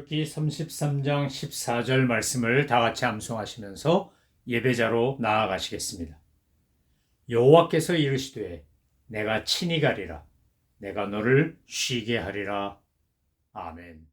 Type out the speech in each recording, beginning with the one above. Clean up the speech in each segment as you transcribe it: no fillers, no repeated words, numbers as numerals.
출애굽기 33장 14절 말씀을 다 같이 암송하시면서 예배자로 나아가시겠습니다. 여호와께서 이르시되 내가 친히 가리라. 내가 너를 쉬게 하리라. 아멘.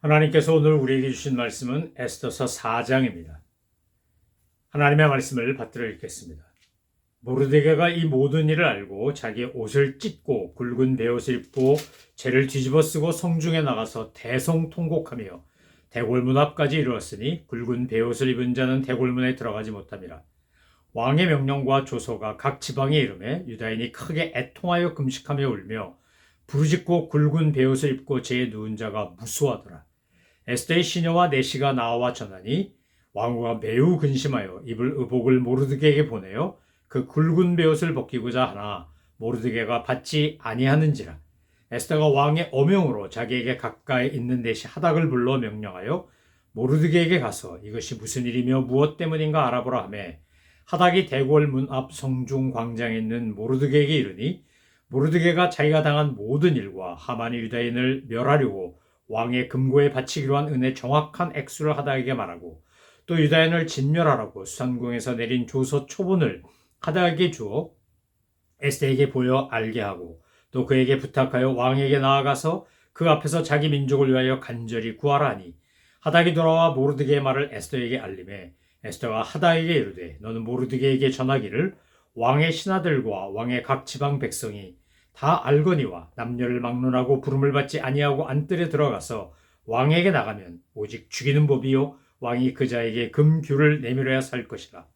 하나님께서 오늘 우리에게 주신 말씀은 에스더서 4장입니다. 하나님의 말씀을 받들어 읽겠습니다. 모르드게가 이 모든 일을 알고 자기의 옷을 찢고 굵은 베옷을 입고 죄를 뒤집어 쓰고 성중에 나가서 대성통곡하며 대궐문 앞까지 이르렀으니 굵은 베옷을 입은 자는 대궐문에 들어가지 못함이라. 왕의 명령과 조서가 각 지방에 이르매 유다인이 크게 애통하여 금식하며 울며 부르짖고 굵은 베옷을 입고 죄에 누운 자가 무수하더라. 에스더의 시녀와 내시가 나와 전하니 왕후가 매우 근심하여 입을 의복을 모르드게에게 보내어 그 굵은 베옷을 벗기고자 하나 모르드게가 받지 아니하는지라. 에스더가 왕의 어명으로 자기에게 가까이 있는 내시 하닥을 불러 명령하여 모르드게에게 가서 이것이 무슨 일이며 무엇 때문인가 알아보라 하매 하닥이 대궐 문 앞 성중 광장에 있는 모르드게에게 이르니 모르드게가 자기가 당한 모든 일과 하만이 유다인을 멸하려고 왕의 금고에 바치기로 한 은의 정확한 액수를 하닥에게 말하고 또 유다인을 진멸하라고 수산궁에서 내린 조서 초본을 하닥에게 주어 에스더에게 보여 알게 하고 또 그에게 부탁하여 왕에게 나아가서 그 앞에서 자기 민족을 위하여 간절히 구하라 하니 하닥이 돌아와 모르드게의 말을 에스더에게 알림해 에스더가 하닥에게 이르되 너는 모르드게에게 전하기를 왕의 신하들과 왕의 각 지방 백성이 다 알거니와 남녀를 막론하고 부름을 받지 아니하고 안뜰에 들어가서 왕에게 나가면 오직 죽이는 법이요 왕이 그 자에게 금규를 내밀어야 살 것이라.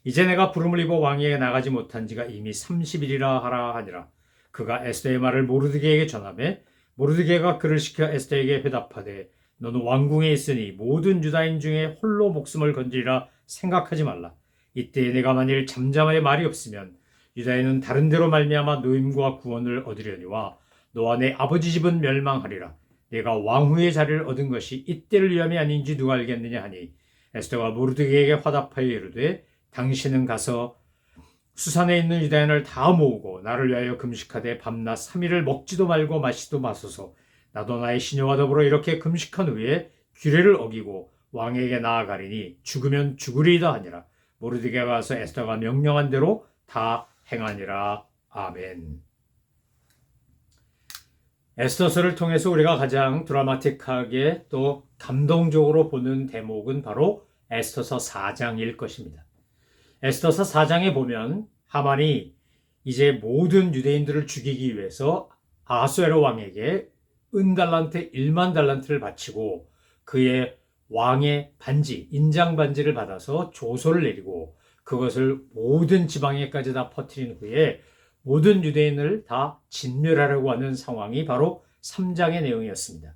이제 내가 부름을 입어 왕에게 나가지 못한 지가 이미 30일이라 하라 하니라. 그가 에스더의 말을 모르드게에게 전하매 모르드게가 그를 시켜 에스더에게 회답하되 너는 왕궁에 있으니 모든 유다인 중에 홀로 목숨을 건지리라 생각하지 말라. 이때 내가 만일 잠잠하여 말이 없으면 유다인은 다른 데로 말미암아 노임과 구원을 얻으려니와 너와 내 아버지 집은 멸망하리라. 내가 왕후의 자리를 얻은 것이 이때를 위함이 아닌지 누가 알겠느냐 하니 에스더가 모르드게에게 화답하여 이르되 당신은 가서 수산에 있는 유다인을 다 모으고 나를 위하여 금식하되 밤낮 3일을 먹지도 말고 마시도 마소서. 나도 나의 시녀와 더불어 이렇게 금식한 후에 규례를 어기고 왕에게 나아가리니 죽으면 죽으리이다 하니라. 모르드게가 가서 에스더가 명령한 대로 다 행하니라. 아멘. 에스더서를 통해서 우리가 가장 드라마틱하게 또 감동적으로 보는 대목은 바로 에스더서 4장일 것입니다. 에스더서 4장에 보면 하만이 이제 모든 유대인들을 죽이기 위해서 아하수에로 왕에게 은달란트 1만 달란트를 바치고 그의 왕의 반지, 인장 반지를 받아서 조소를 내리고 그것을 모든 지방에까지 다 퍼뜨린 후에 모든 유대인을 다 진멸하려고 하는 상황이 바로 3장의 내용이었습니다.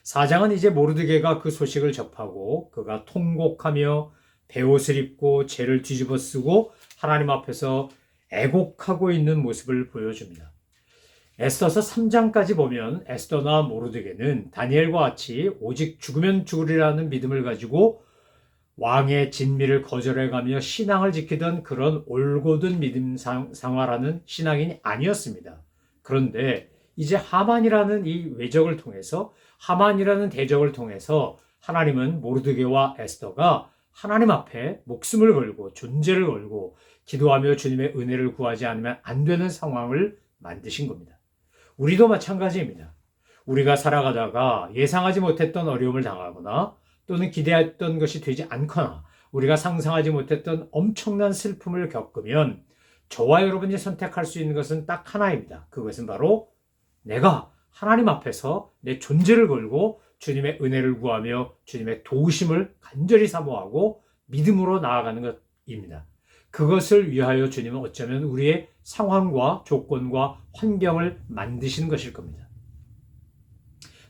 4장은 이제 모르드게가 그 소식을 접하고 그가 통곡하며 베옷을 입고 죄를 뒤집어 쓰고 하나님 앞에서 애곡하고 있는 모습을 보여줍니다. 에스더서 3장까지 보면 에스더나 모르드게는 다니엘과 같이 오직 죽으면 죽으리라는 믿음을 가지고 왕의 진미를 거절해가며 신앙을 지키던 그런 올곧은 믿음 생활하는 신앙인이 아니었습니다. 그런데 이제 하만이라는 이 외적을 통해서 하만이라는 대적을 통해서 하나님은 모르드게와 에스더가 하나님 앞에 목숨을 걸고 존재를 걸고 기도하며 주님의 은혜를 구하지 않으면 안 되는 상황을 만드신 겁니다. 우리도 마찬가지입니다. 우리가 살아가다가 예상하지 못했던 어려움을 당하거나 또는 기대했던 것이 되지 않거나 우리가 상상하지 못했던 엄청난 슬픔을 겪으면 저와 여러분이 선택할 수 있는 것은 딱 하나입니다. 그것은 바로 내가 하나님 앞에서 내 존재를 걸고 주님의 은혜를 구하며 주님의 도우심을 간절히 사모하고 믿음으로 나아가는 것입니다. 그것을 위하여 주님은 어쩌면 우리의 상황과 조건과 환경을 만드시는 것일 겁니다.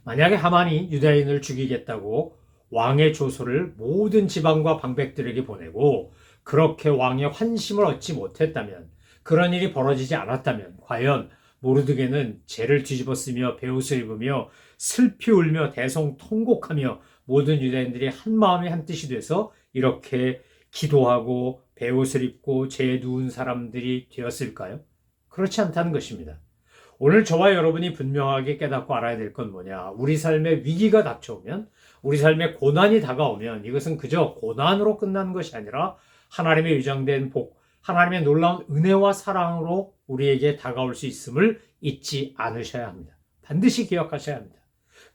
만약에 하만이 유다인을 죽이겠다고 왕의 조소를 모든 지방과 방백들에게 보내고 그렇게 왕의 환심을 얻지 못했다면, 그런 일이 벌어지지 않았다면 과연 모르드게는 죄를 뒤집어 쓰며 베옷을 입으며 슬피 울며 대성통곡하며 모든 유대인들이 한 마음이 한 뜻이 돼서 이렇게 기도하고 베옷을 입고 죄에 누운 사람들이 되었을까요? 그렇지 않다는 것입니다. 오늘 저와 여러분이 분명하게 깨닫고 알아야 될 건 뭐냐? 우리 삶에 위기가 닥쳐오면, 우리 삶에 고난이 다가오면 이것은 그저 고난으로 끝나는 것이 아니라 하나님의 위장된 복, 하나님의 놀라운 은혜와 사랑으로 우리에게 다가올 수 있음을 잊지 않으셔야 합니다. 반드시 기억하셔야 합니다.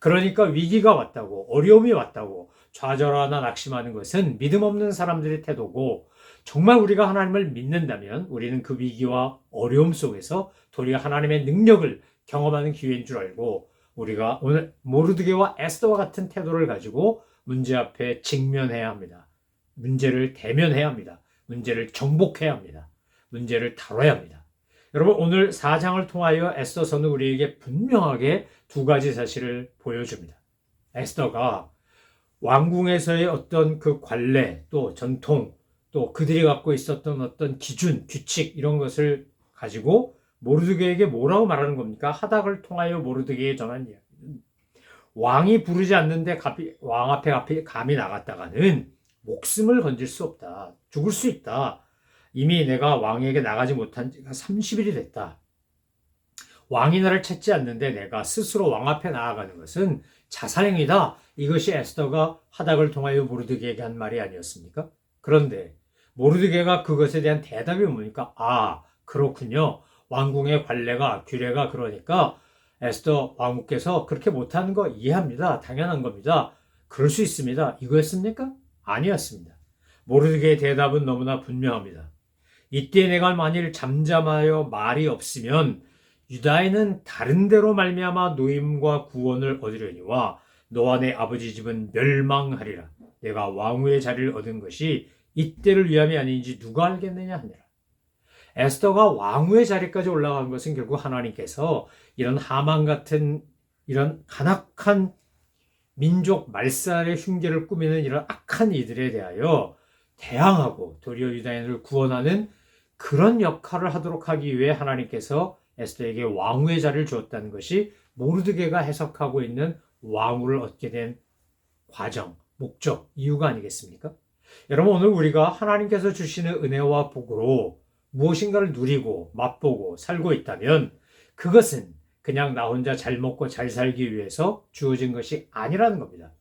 그러니까 위기가 왔다고, 어려움이 왔다고 좌절하나 낙심하는 것은 믿음 없는 사람들의 태도고, 정말 우리가 하나님을 믿는다면 우리는 그 위기와 어려움 속에서 도리어 하나님의 능력을 경험하는 기회인 줄 알고, 우리가 오늘 모르드게와 에스더와 같은 태도를 가지고 문제 앞에 직면해야 합니다. 문제를 대면해야 합니다. 문제를 정복해야 합니다. 문제를 다뤄야 합니다. 여러분, 오늘 4장을 통하여 에스더서는 우리에게 분명하게 두 가지 사실을 보여줍니다. 에스더가 왕궁에서의 어떤 그 관례, 또 전통, 또 그들이 갖고 있었던 어떤 기준, 규칙 이런 것을 가지고 모르드게에게 뭐라고 말하는 겁니까? 하닥을 통하여 모르드게에 전한 이야기는 왕이 부르지 않는데 왕 앞에 감히 나갔다가는 목숨을 건질 수 없다. 죽을 수 있다. 이미 내가 왕에게 나가지 못한 지가 30일이 됐다. 왕이 나를 찾지 않는데 내가 스스로 왕 앞에 나아가는 것은 자살행위다. 이것이 에스더가 하닥을 통하여 모르드게에게 한 말이 아니었습니까? 그런데 모르드게가 그것에 대한 대답이 뭡니까? 아, 그렇군요. 왕궁의 관례가, 규례가 그러니까 에스더 왕후께서 그렇게 못하는 거 이해합니다. 당연한 겁니다. 그럴 수 있습니다. 이거였습니까? 아니었습니다. 모르드게의 대답은 너무나 분명합니다. 이때 내가 만일 잠잠하여 말이 없으면 유다인은 다른 데로 말미암아 노임과 구원을 얻으려니와 너와 내 아버지 집은 멸망하리라. 내가 왕후의 자리를 얻은 것이 이때를 위함이 아닌지 누가 알겠느냐 하니라. 에스더가 왕후의 자리까지 올라간 것은 결국 하나님께서 이런 하만 같은 이런 간악한 민족 말살의 흉계를 꾸미는 이런 악한 이들에 대하여 대항하고 도리어 유다인을 구원하는 그런 역할을 하도록 하기 위해 하나님께서 에스더에게 왕후의 자리를 주었다는 것이 모르드게가 해석하고 있는 왕후를 얻게 된 과정, 목적, 이유가 아니겠습니까? 여러분, 오늘 우리가 하나님께서 주시는 은혜와 복으로 무엇인가를 누리고 맛보고 살고 있다면 그것은 그냥 나 혼자 잘 먹고 잘 살기 위해서 주어진 것이 아니라는 겁니다.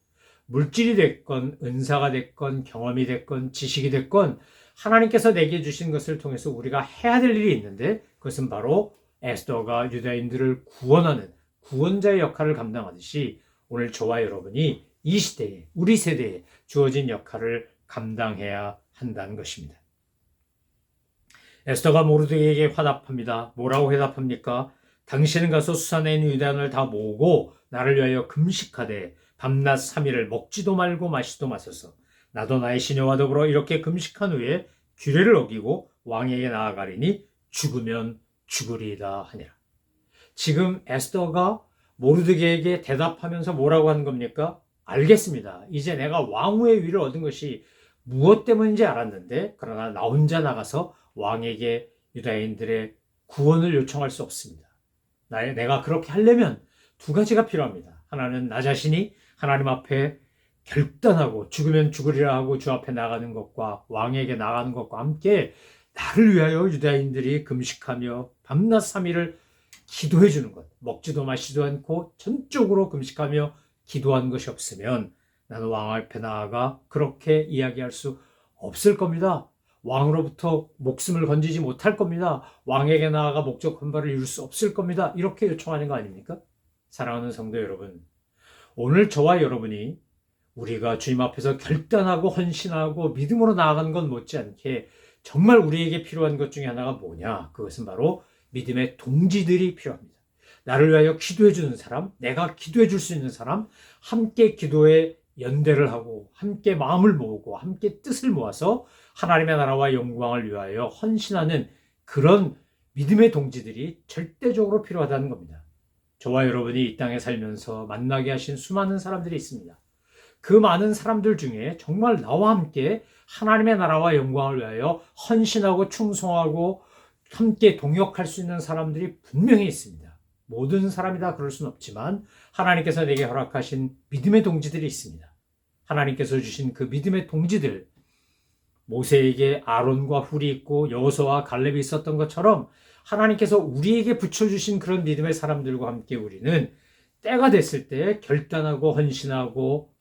물질이 됐건 은사가 됐건 경험이 됐건 지식이 됐건 하나님께서 내게 주신 것을 통해서 우리가 해야 될 일이 있는데 그것은 바로 에스더가 유다인들을 구원하는 구원자의 역할을 감당하듯이 오늘 저와 여러분이 이 시대에 우리 세대에 주어진 역할을 감당해야 한다는 것입니다. 에스더가 모르드게에게 화답합니다. 뭐라고 회답합니까? 당신은 가서 수산에 있는 유다인을 다 모으고 나를 위하여 금식하되 밤낮 3일을 먹지도 말고 마시도 마소서. 나도 나의 시녀와 더불어 이렇게 금식한 후에 규례를 어기고 왕에게 나아가리니 죽으면 죽으리이다 하니라. 지금 에스더가 모르드게에게 대답하면서 뭐라고 하는 겁니까? 알겠습니다. 이제 내가 왕후의 위를 얻은 것이 무엇 때문인지 알았는데 그러나 나 혼자 나가서 왕에게 유다인들의 구원을 요청할 수 없습니다. 내가 그렇게 하려면 두 가지가 필요합니다. 하나는 나 자신이 하나님 앞에 결단하고 죽으면 죽으리라 하고 주 앞에 나가는 것과 왕에게 나가는 것과 함께 나를 위하여 유다인들이 금식하며 밤낮 3일을 기도해 주는 것, 먹지도 마시지도 않고 전적으로 금식하며 기도하는 것이 없으면 나는 왕 앞에 나아가 그렇게 이야기할 수 없을 겁니다. 왕으로부터 목숨을 건지지 못할 겁니다. 왕에게 나아가 목적한 바를 이룰 수 없을 겁니다. 이렇게 요청하는 거 아닙니까? 사랑하는 성도 여러분, 오늘 저와 여러분이 우리가 주님 앞에서 결단하고 헌신하고 믿음으로 나아가는 건 못지않게 정말 우리에게 필요한 것 중에 하나가 뭐냐? 그것은 바로 믿음의 동지들이 필요합니다. 나를 위하여 기도해 주는 사람, 내가 기도해 줄 수 있는 사람, 함께 기도에 연대를 하고 함께 마음을 모으고 함께 뜻을 모아서 하나님의 나라와 영광을 위하여 헌신하는 그런 믿음의 동지들이 절대적으로 필요하다는 겁니다. 저와 여러분이 이 땅에 살면서 만나게 하신 수많은 사람들이 있습니다. 그 많은 사람들 중에 정말 나와 함께 하나님의 나라와 영광을 위하여 헌신하고 충성하고 함께 동역할 수 있는 사람들이 분명히 있습니다. 모든 사람이 다 그럴 수는 없지만 하나님께서 내게 허락하신 믿음의 동지들이 있습니다. 하나님께서 주신 그 믿음의 동지들, 모세에게 아론과 훌이 있고 여호수아와 갈렙이 있었던 것처럼 하나님께서 우리에게 붙여주신 그런 믿음의 사람들과 함께 우리는 때가 됐을 때 결단하고 헌신하고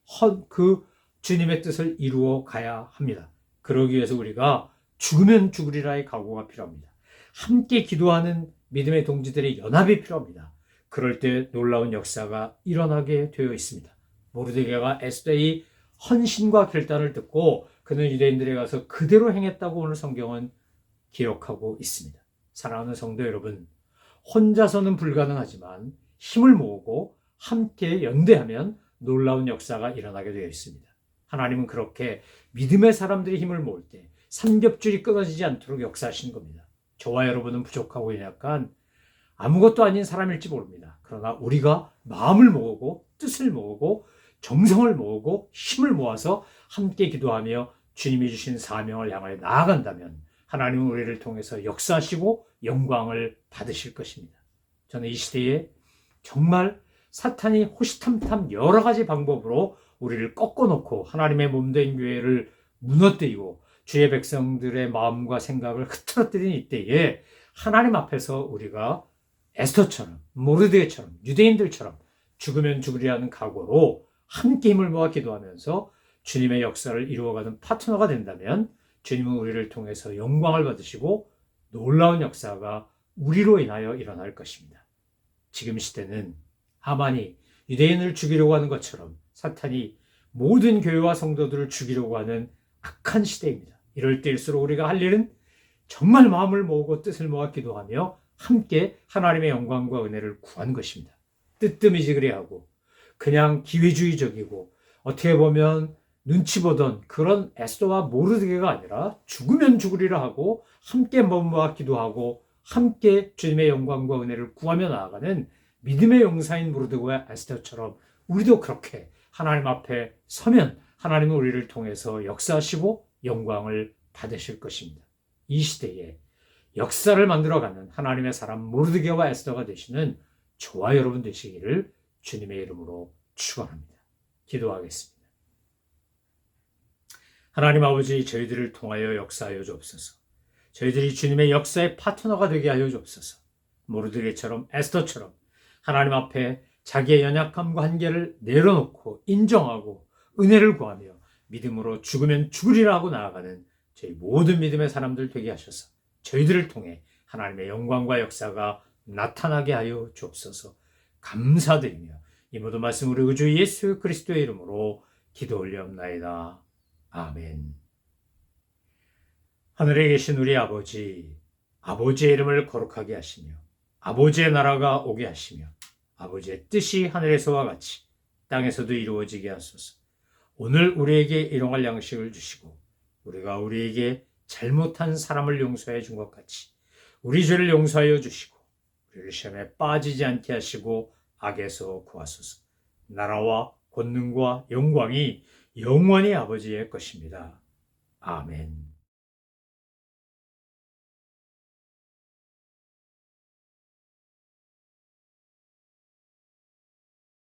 그 주님의 뜻을 이루어 가야 합니다. 그러기 위해서 우리가 죽으면 죽으리라의 각오가 필요합니다. 함께 기도하는 믿음의 동지들의 연합이 필요합니다. 그럴 때 놀라운 역사가 일어나게 되어 있습니다. 모르드게가 에스더의 헌신과 결단을 듣고 그는 유대인들에 가서 그대로 행했다고 오늘 성경은 기록하고 있습니다. 사랑하는 성도 여러분, 혼자서는 불가능하지만 힘을 모으고 함께 연대하면 놀라운 역사가 일어나게 되어 있습니다. 하나님은 그렇게 믿음의 사람들이 힘을 모을 때 삼겹줄이 끊어지지 않도록 역사하신 겁니다. 저와 여러분은 부족하고 약간 아무것도 아닌 사람일지 모릅니다. 그러나 우리가 마음을 모으고 뜻을 모으고 정성을 모으고 힘을 모아서 함께 기도하며 주님이 주신 사명을 향하여 나아간다면 하나님은 우리를 통해서 역사하시고 영광을 받으실 것입니다. 저는 이 시대에 정말 사탄이 호시탐탐 여러 가지 방법으로 우리를 꺾어놓고 하나님의 몸된 교회를 무너뜨리고 주의 백성들의 마음과 생각을 흐트러뜨리는 이때에 하나님 앞에서 우리가 에스더처럼 모르드게처럼 유대인들처럼 죽으면 죽으리라는 각오로 함께 힘을 모아 기도하면서 주님의 역사를 이루어가는 파트너가 된다면 주님은 우리를 통해서 영광을 받으시고 놀라운 역사가 우리로 인하여 일어날 것입니다. 지금 시대는 하만이 유대인을 죽이려고 하는 것처럼 사탄이 모든 교회와 성도들을 죽이려고 하는 악한 시대입니다. 이럴 때일수록 우리가 할 일은 정말 마음을 모으고 뜻을 모아 기도하며 함께 하나님의 영광과 은혜를 구하는 것입니다. 뜨뜨미지그레하고 그냥 기회주의적이고 어떻게 보면 눈치 보던 그런 에스더와 모르드게가 아니라 죽으면 죽으리라 하고 함께 마음 모아 기도하고 함께 주님의 영광과 은혜를 구하며 나아가는 믿음의 용사인 모르드게와 에스더처럼 우리도 그렇게 하나님 앞에 서면 하나님은 우리를 통해서 역사하시고 영광을 받으실 것입니다. 이 시대에 역사를 만들어가는 하나님의 사람 모르드게와 에스더가 되시는 저와 여러분 되시기를 주님의 이름으로 축원합니다. 기도하겠습니다. 하나님 아버지, 저희들을 통하여 역사하여 주옵소서. 저희들이 주님의 역사의 파트너가 되게 하여 주옵소서. 모르드게처럼 에스더처럼 하나님 앞에 자기의 연약함과 한계를 내려놓고 인정하고 은혜를 구하며 믿음으로 죽으면 죽으리라 하고 나아가는 저희 모든 믿음의 사람들 되게 하셔서 저희들을 통해 하나님의 영광과 역사가 나타나게 하여 주옵소서. 감사드리며 이 모든 말씀 우리 구주 예수 그리스도의 이름으로 기도 올리옵나이다. 아멘. 하늘에 계신 우리 아버지, 아버지의 이름을 거룩하게 하시며 아버지의 나라가 오게 하시며 아버지의 뜻이 하늘에서와 같이 땅에서도 이루어지게 하소서. 오늘 우리에게 일용할 양식을 주시고 우리가 우리에게 잘못한 사람을 용서해 준 것 같이 우리 죄를 용서하여 주시고 우리를 시험에 빠지지 않게 하시고 악에서 구하소서. 나라와 권능과 영광이 영원히 아버지의 것입니다. 아멘.